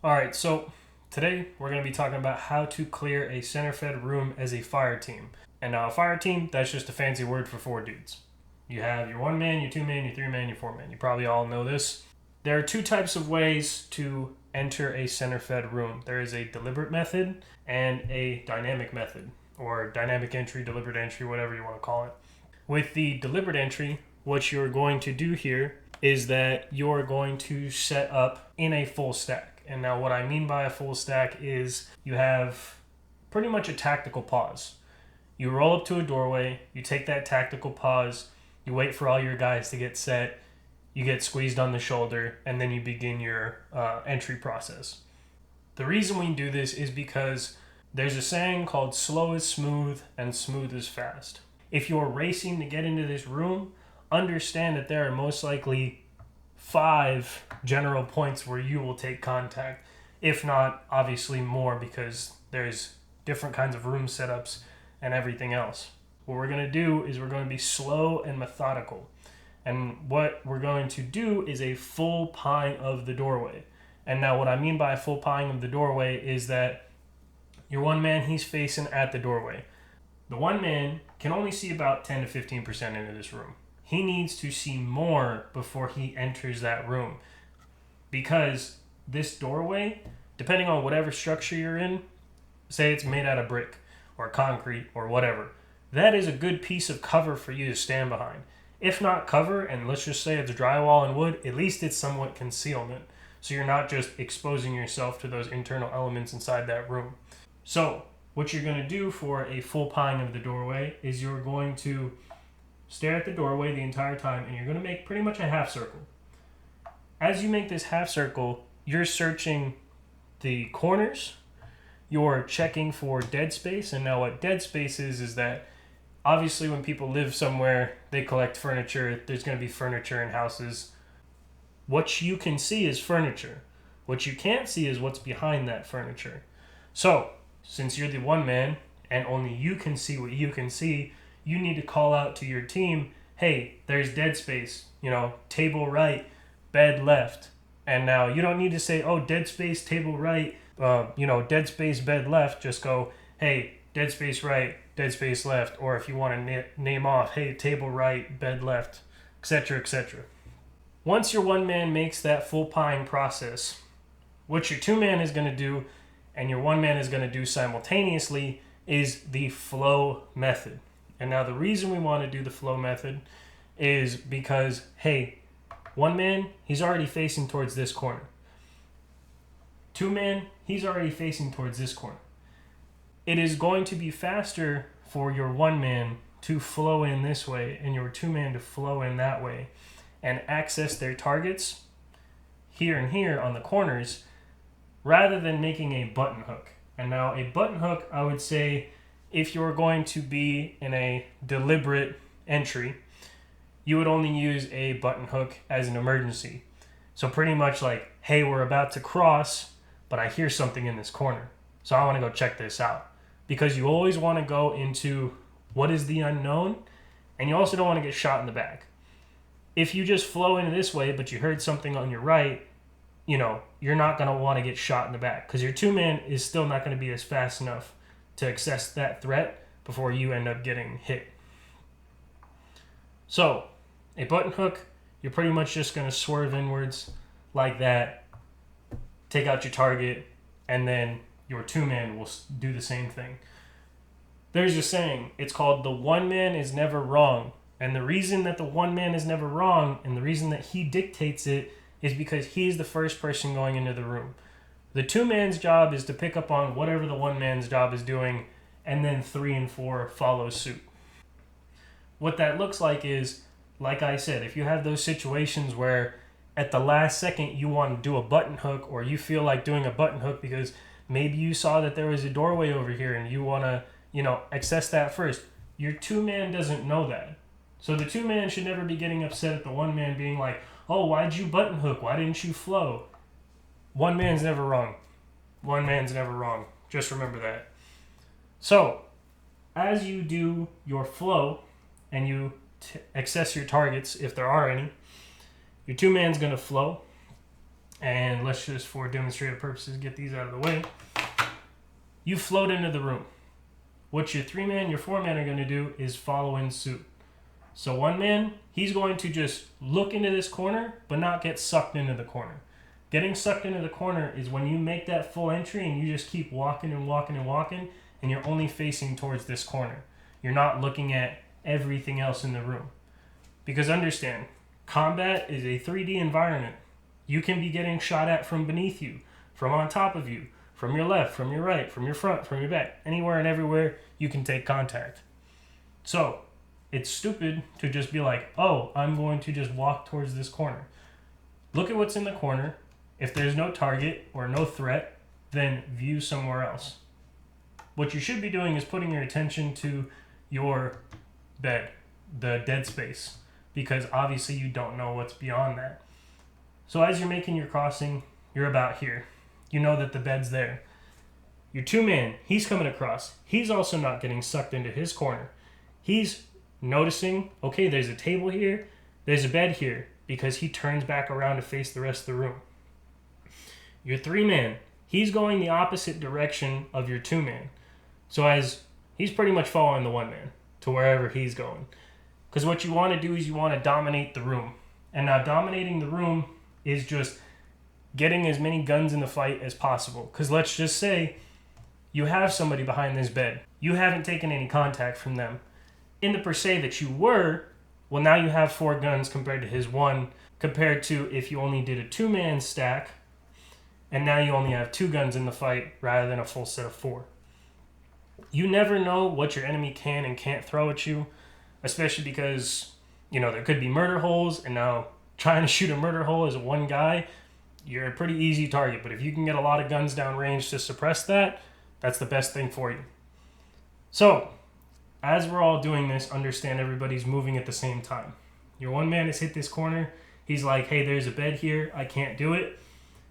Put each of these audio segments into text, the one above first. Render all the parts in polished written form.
All right, so today we're going to be talking about how to clear a center fed room as a fire team. And now, a fire team, that's just a fancy word for four dudes. You have your one man, your two man, your three man, your four man. You probably all know this. There are two types of ways to enter a center fed room there is a deliberate method and a dynamic method, or dynamic entry, deliberate entry, whatever you want to call it. With the deliberate entry, what you're going to do here is that you're going to set up in a full stack. And now, what I mean by a full stack is you have pretty much a tactical pause. You roll up to a doorway, you take that tactical pause, you wait for all your guys to get set, you get squeezed on the shoulder, and then you begin your entry process. The reason we do this is because there's a saying called slow is smooth and smooth is fast. If you're racing to get into this room, understand that there are most likely 5 general points where you will take contact, if not obviously more, because there's different kinds of room setups and everything else. What we're going to do is we're going to be slow and methodical. And what we're going to do is a full pine of the doorway. And now what I mean by a full pine of the doorway is that your one man, he's facing at the doorway. The one man can only see about 10 to 15% into this room. He needs to see more before he enters that room, because this doorway, depending on whatever structure you're in, say it's made out of brick or concrete or whatever, that is a good piece of cover for you to stand behind. If not cover, and let's just say it's drywall and wood, at least it's somewhat concealment. So you're not just exposing yourself to those internal elements inside that room. So what you're going to do for a full pine of the doorway is you're going to stare at the doorway the entire time, and you're going to make pretty much a half circle. As you make this half circle, you're searching the corners, you're checking for dead space. And now what dead space is that obviously when people live somewhere, they collect furniture. There's going to be furniture in houses. What you can see is furniture. What you can't see is what's behind that furniture. So, since you're the one man and only you can see what you can see, you need to call out to your team, hey, there's dead space, table right, bed left. And now you don't need to say, oh, dead space, table right, dead space, bed left. Just go, hey, dead space right, dead space left. Or if you want to name off, hey, table right, bed left, etc., etc. Once your one man makes that full pine process, what your two man is going to do and your one man is going to do simultaneously is the flow method. And now the reason we want to do the flow method is because, hey, one man, he's already facing towards this corner. Two man, he's already facing towards this corner. It is going to be faster for your one man to flow in this way and your two man to flow in that way and access their targets here and here on the corners, rather than making a button hook. And now a button hook, I would say, if you're going to be in a deliberate entry, you would only use a button hook as an emergency. So pretty much like, hey, we're about to cross, but I hear something in this corner, so I want to go check this out. Because you always want to go into what is the unknown, and you also don't want to get shot in the back. If you just flow into this way, but you heard something on your right, you're not going to want to get shot in the back, because your two man is still not going to be as fast enough to access that threat before you end up getting hit. So, a button hook, you're pretty much just going to swerve inwards like that, take out your target, and then your two man will do the same thing. There's a saying, it's called the one man is never wrong. And the reason that the one man is never wrong, and the reason that he dictates it, is because he's the first person going into the room. The two man's job is to pick up on whatever the one man's job is doing, and then 3 and 4 follow suit. What that looks like is, like I said, if you have those situations where at the last second you want to do a button hook, or you feel like doing a button hook because maybe you saw that there was a doorway over here and you want to, access that first. Your two man doesn't know that. So the two man should never be getting upset at the one man being like, oh, why'd you button hook? Why didn't you flow? One man's never wrong. One man's never wrong. Just remember that. So, as you do your flow and you access your targets, if there are any, your two man's going to flow. And let's just, for demonstrative purposes, get these out of the way. You float into the room. What your 3-man, your 4-man are going to do is follow in suit. So 1 man, he's going to just look into this corner, but not get sucked into the corner. Getting sucked into the corner is when you make that full entry and you just keep walking and walking and walking, and you're only facing towards this corner. You're not looking at everything else in the room. Because understand, combat is a 3D environment. You can be getting shot at from beneath you, from on top of you, from your left, from your right, from your front, from your back. Anywhere and everywhere you can take contact. So, it's stupid to just be like, oh, I'm going to just walk towards this corner. Look at what's in the corner. If there's no target or no threat, then view somewhere else. What you should be doing is putting your attention to your bed, the dead space, because obviously you don't know what's beyond that. So as you're making your crossing, you're about here. You know that the bed's there. Your 2-man, he's coming across. He's also not getting sucked into his corner. He's noticing, okay, there's a table here, there's a bed here, because he turns back around to face the rest of the room. Your 3-man, he's going the opposite direction of your 2-man. So as he's pretty much following the 1-man to wherever he's going. Because what you want to do is you want to dominate the room. And now dominating the room is just getting as many guns in the fight as possible. Because let's just say you have somebody behind this bed. You haven't taken any contact from them. In the per se that you were, well, now you have 4 guns compared to his 1, compared to if you only did a 2-man stack, and now you only have 2 guns in the fight rather than a full set of 4. You never know what your enemy can and can't throw at you, especially because, there could be murder holes, and now trying to shoot a murder hole as one guy, you're a pretty easy target. But if you can get a lot of guns down range to suppress that, that's the best thing for you. So, as we're all doing this, understand everybody's moving at the same time. Your 1-man has hit this corner. He's like, hey, there's a bed here. I can't do it.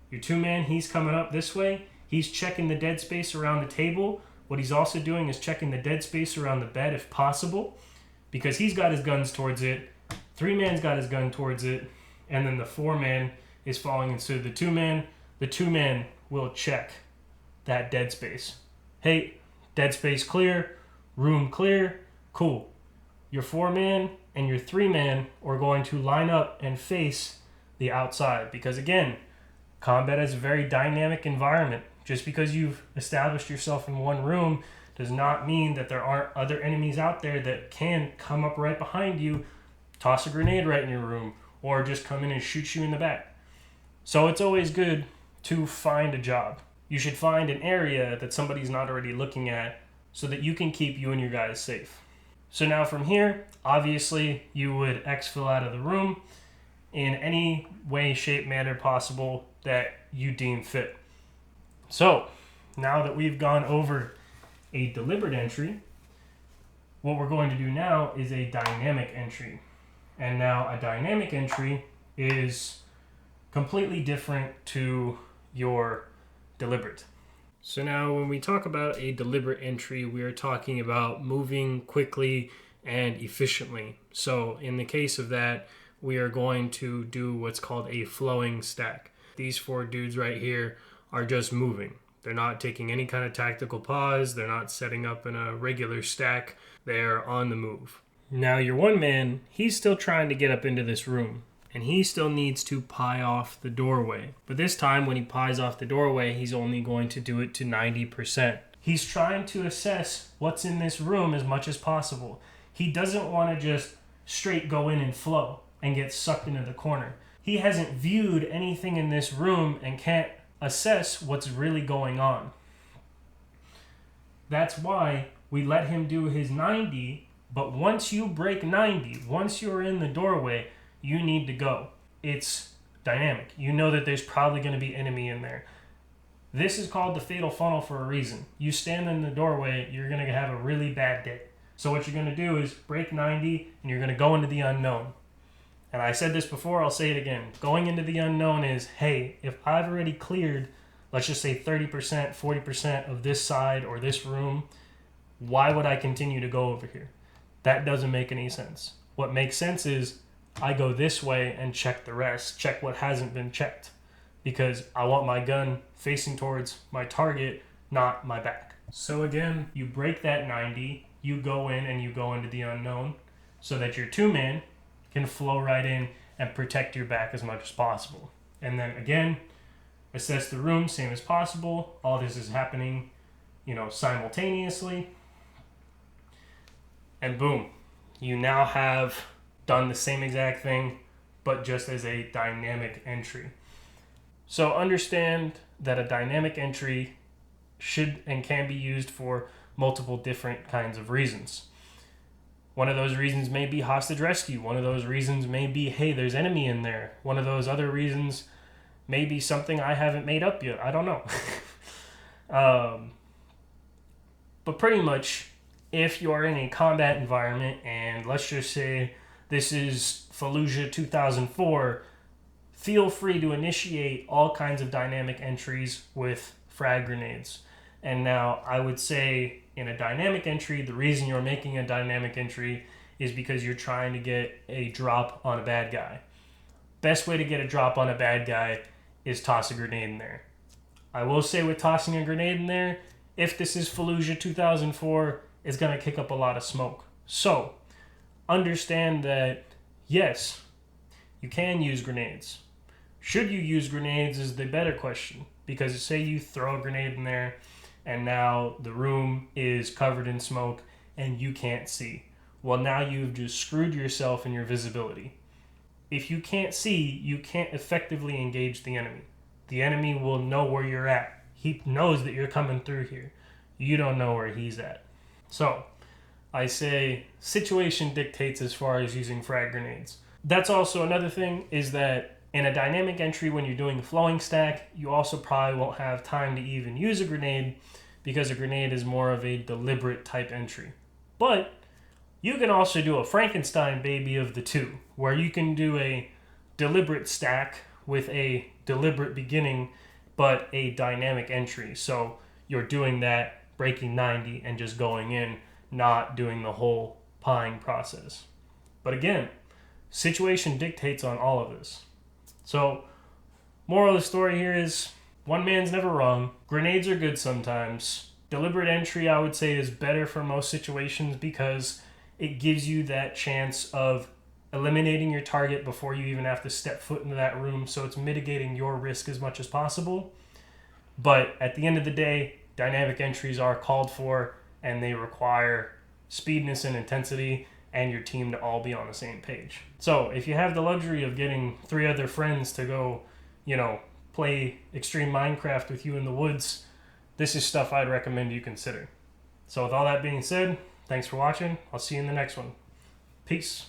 Your 2-man, he's coming up this way. He's checking the dead space around the table. What he's also doing is checking the dead space around the bed if possible, because he's got his guns towards it. 3-man's got his gun towards it. And then the 4-man is following in suit of the 2-man. The 2-man will check that dead space. Hey, dead space clear. Room clear. Cool. Your 4-man and your 3-man are going to line up and face the outside. Because again, combat is a very dynamic environment. Just because you've established yourself in one room does not mean that there aren't other enemies out there that can come up right behind you, toss a grenade right in your room, or just come in and shoot you in the back. So it's always good to find a job. You should find an area that somebody's not already looking at so that you can keep you and your guys safe. So now from here, obviously you would exfil out of the room in any way, shape, manner possible that you deem fit. So now that we've gone over a deliberate entry, what we're going to do now is a dynamic entry. And now a dynamic entry is completely different to your deliberate. So now when we talk about a deliberate entry, we are talking about moving quickly and efficiently. So in the case of that, we are going to do what's called a flowing stack. These 4 dudes right here are just moving. They're not taking any kind of tactical pause. They're not setting up in a regular stack. They're on the move. Now your 1-man, he's still trying to get up into this room, and he still needs to pie off the doorway. But this time when he pies off the doorway, he's only going to do it to 90%. He's trying to assess what's in this room as much as possible. He doesn't want to just straight go in and flow and get sucked into the corner. He hasn't viewed anything in this room and can't assess what's really going on. That's why we let him do his 90. But once you break 90, once you're in the doorway, you need to go. It's dynamic. You know that there's probably going to be enemy in there. This is called the fatal funnel for a reason. You stand in the doorway, you're going to have a really bad day. So what you're going to do is break 90 and you're going to go into the unknown. And I said this before, I'll say it again. Going into the unknown is, hey, if I've already cleared, let's just say 30%, 40% of this side or this room, why would I continue to go over here? That doesn't make any sense. What makes sense is I go this way and check the rest, check what hasn't been checked. because I want my gun facing towards my target, not my back. So again, you break that 90, you go in and you go into the unknown so that your 2-man can flow right in and protect your back as much as possible. And then again, assess the room, same as possible. All this is happening, simultaneously. And boom, you now have done the same exact thing, but just as a dynamic entry. So understand that a dynamic entry should and can be used for multiple different kinds of reasons. One of those reasons may be hostage rescue. One of those reasons may be, hey, there's enemy in there. One of those other reasons may be something I haven't made up yet. I don't know. But pretty much, if you are in a combat environment, and let's just say this is Fallujah 2004, feel free to initiate all kinds of dynamic entries with frag grenades. And now I would say in a dynamic entry, the reason you're making a dynamic entry is because you're trying to get a drop on a bad guy. Best way to get a drop on a bad guy is toss a grenade in there. I will say with tossing a grenade in there, if this is Fallujah 2004, it's going to kick up a lot of smoke. So understand that, yes, you can use grenades. Should you use grenades is the better question, because say you throw a grenade in there and now the room is covered in smoke and you can't see. Well, now you've just screwed yourself in your visibility. If you can't see, you can't effectively engage the enemy. The enemy will know where you're at. He knows that you're coming through here. You don't know where he's at. So I say situation dictates as far as using frag grenades. That's also another thing, is that in a dynamic entry, when you're doing a flowing stack, you also probably won't have time to even use a grenade, because a grenade is more of a deliberate type entry. But you can also do a Frankenstein baby of the two, where you can do a deliberate stack with a deliberate beginning, but a dynamic entry. So you're doing that, breaking 90 and just going in, not doing the whole pieing process. But again, situation dictates on all of this. So moral of the story here is, one man's never wrong. Grenades are good sometimes. Deliberate entry, I would say, is better for most situations, because it gives you that chance of eliminating your target before you even have to step foot into that room. So it's mitigating your risk as much as possible. But at the end of the day, dynamic entries are called for, and they require speediness and intensity and your team to all be on the same page. So if you have the luxury of getting 3 other friends to go, play extreme Minecraft with you in the woods, this is stuff I'd recommend you consider. So with all that being said, thanks for watching. I'll see you in the next one. Peace.